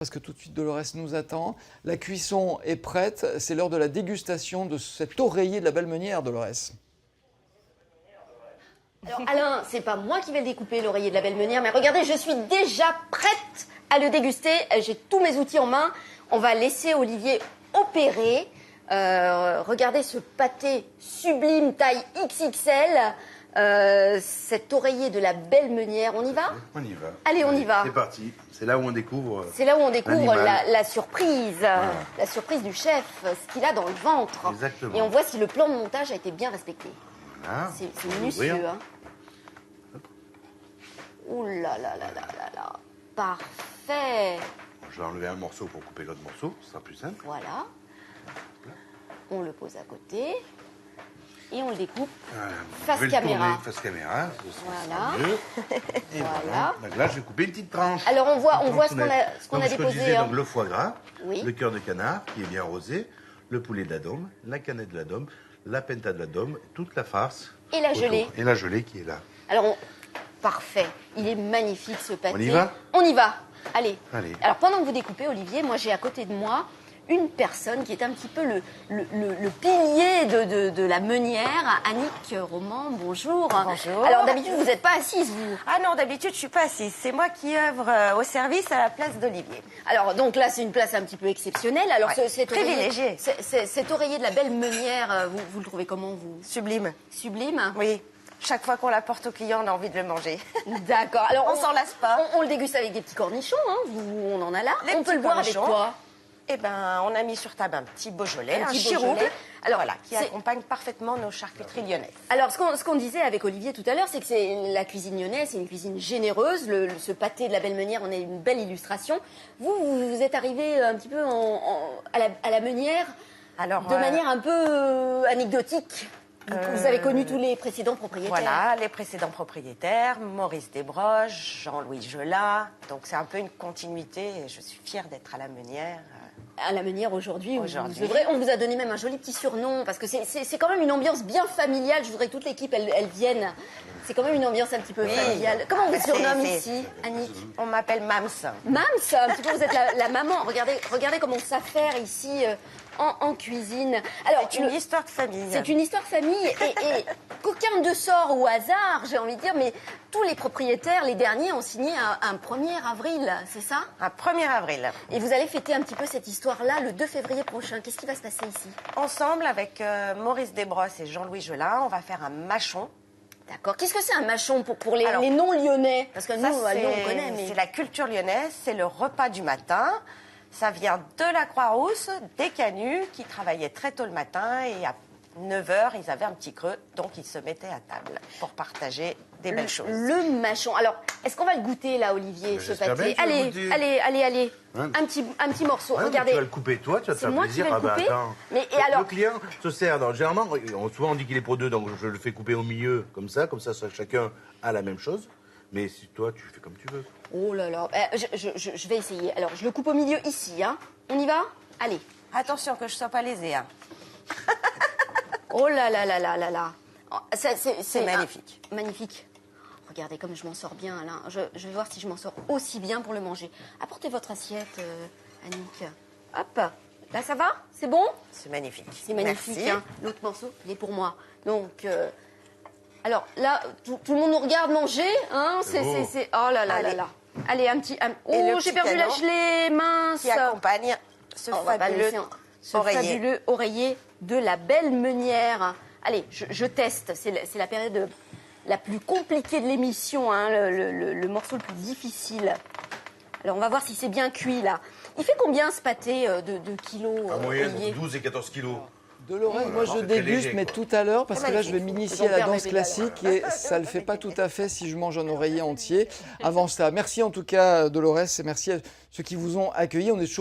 Parce que tout de suite Dolores nous attend. La cuisson est prête, c'est l'heure de la dégustation de cet oreiller de la belle meunière, Dolores. Alors Alain, c'est pas moi qui vais le découper, l'oreiller de la belle meunière, mais regardez, je suis déjà prête à le déguster. J'ai tous mes outils en main. On va laisser Olivier opérer. Regardez ce pâté sublime, taille XXL. Cet oreiller de la belle meunière, on y va? On y va. Allez, on y va. C'est parti. C'est là où on découvre. C'est là où on découvre l'animal. la surprise, la surprise du chef, ce qu'il a dans le ventre. Exactement. Et on voit si le plan de montage a été bien respecté. Voilà. C'est On va minutieux, ouvrir. hein. Ouh là là là là là là. Parfait. Je vais enlever un morceau pour couper l'autre morceau. Ce sera plus simple. Voilà. On le pose à côté. Et on le découpe Voilà. face Je vais le caméra. tourner face caméra. Voilà. Mieux. Et Voilà. voilà. Donc là, je vais couper une petite tranche. Alors on voit Une ce tranche qu'on a, honnête. ce qu'on a Donc, ce que je déposé. disais, hein. donc, le foie gras, Oui. le cœur de canard qui est bien rosé, le poulet de la Dôme, la canette de la Dôme, la penta de la Dôme, toute la farce. Et la autour. gelée. Et la gelée qui est là. Alors, parfait. Il est magnifique ce pâté. On y va? On y va. Allez. Allez. Alors, pendant que vous découpez, Olivier, moi, j'ai à côté de moi une personne qui est un petit peu le pilier de la meunière. Annick Roman, bonjour. Bonjour. Alors, d'habitude, vous n'êtes pas assise, vous. Ah non, d'habitude, je suis pas assise. C'est moi qui œuvre au service à la place d'Olivier. Alors, donc là, c'est une place un petit peu exceptionnelle. Alors, Ouais, cet privilégié. oreiller, cet oreiller de la belle meunière, vous le trouvez comment, vous? Sublime. Sublime. Oui. Chaque fois qu'on l'apporte au client, on a envie de le manger. D'accord. Alors, On s'en lasse pas. On le déguste avec des petits cornichons, hein. On en a là. Les On peut petits le boire avec cornichons. quoi? Eh ben, on a mis sur table un petit Beaujolais, Un un petit chirouble. Beaujolais. Alors, Voilà, qui c'est- accompagne parfaitement nos charcuteries lyonnaises. Alors, ce qu'on disait avec Olivier tout à l'heure, c'est que c'est la cuisine lyonnaise, c'est une cuisine généreuse. Ce pâté de la belle meunière, on a une belle illustration. Vous êtes arrivé un petit peu à la meunière Alors, de manière un peu anecdotique. Vous avez connu tous les précédents propriétaires. Voilà, les précédents propriétaires, Maurice Desbroches, Jean-Louis Gelat. Donc, c'est un peu une continuité et je suis fière d'être à la meunière. À la meunière aujourd'hui, Aujourd'hui. c'est vrai, on vous a donné même un joli petit surnom parce que c'est quand même une ambiance bien familiale. Je voudrais que toute l'équipe elle vienne. C'est quand même une ambiance un petit peu Oui. familiale. Comment on vous C'est- surnomme c'est- ici, Annick? On m'appelle Mams. Mams, un petit peu, vous êtes la maman. Regardez comment on s'affaire ici en cuisine. Alors, C'est une histoire de famille. c'est une histoire de famille et qu'aucun de sort au hasard, j'ai envie de dire, mais tous les propriétaires, les derniers, ont signé un 1er avril, c'est ça? Un 1er avril. Et vous allez fêter un petit peu cette histoire-là le 2 février prochain. Qu'est-ce qui va se passer ici? Ensemble, avec Maurice Desbrosses et Jean-Louis Gelat, on va faire un mâchon. D'accord. Qu'est-ce que c'est un mâchon pour les Alors, non-lyonnais? Parce que nous, Ça, à Lyon, on connaît, mais... c'est la culture lyonnaise, c'est le repas du matin. Ça vient de la Croix-Rousse, des Canuts, qui travaillaient très tôt le matin et à 9h, ils avaient un petit creux, donc ils se mettaient à table pour partager des belles choses. Le mâchon. Alors, est-ce qu'on va le goûter là, Olivier, ce j'espère pâté? bien que tu vas Allez, goûter. allez. Hein Un petit morceau. Ouais, mais Regardez. tu vas le couper toi, tu vas te C'est faire moi qui plaisir. vais le Ah bah couper. attends. Mais et alors? Le client se sert. Généralement, souvent on dit qu'il est pour deux, donc je le fais couper au milieu, comme ça chacun a la même chose. Mais si toi, tu fais comme tu veux. Oh là là. Je vais essayer. Alors, je le coupe au milieu ici. Hein. On y va? Allez. Attention que je ne sois pas lésée. Hein. Oh là là là là là là. Oh, c'est magnifique. Magnifique. Regardez comme je m'en sors bien, Alain. Je vais voir si je m'en sors aussi bien pour le manger. Apportez votre assiette, Annick. Hop. Là, ça va? C'est bon? C'est magnifique. C'est magnifique. Merci. Hein. L'autre morceau, il est pour moi. Donc, alors là, tout le monde nous regarde manger. Hein. C'est. Oh là là là Allez. là. Allez, un petit. Et le Oh, j'ai petit perdu la canon gelée, mince. Qui accompagne ce On va pas fabuleux laisser ce oreiller. fabuleux oreiller de la belle meunière. Allez, je teste. C'est la période la plus compliquée de l'émission, hein, le morceau le plus difficile. Alors, on va voir si c'est bien cuit, là. Il fait combien, ce pâté de kilos, Olivier? 12 et 14 kilos. Dolores, moi je c'est très déguste, léger, mais quoi. tout à l'heure, parce que là je vais magnifique. m'initier à la Jean-Pierre danse Bébédal. classique et ça le fait pas tout à fait si je mange un oreiller entier. Avant ça, merci en tout cas Dolores et merci à ceux qui vous ont accueillis. On est toujours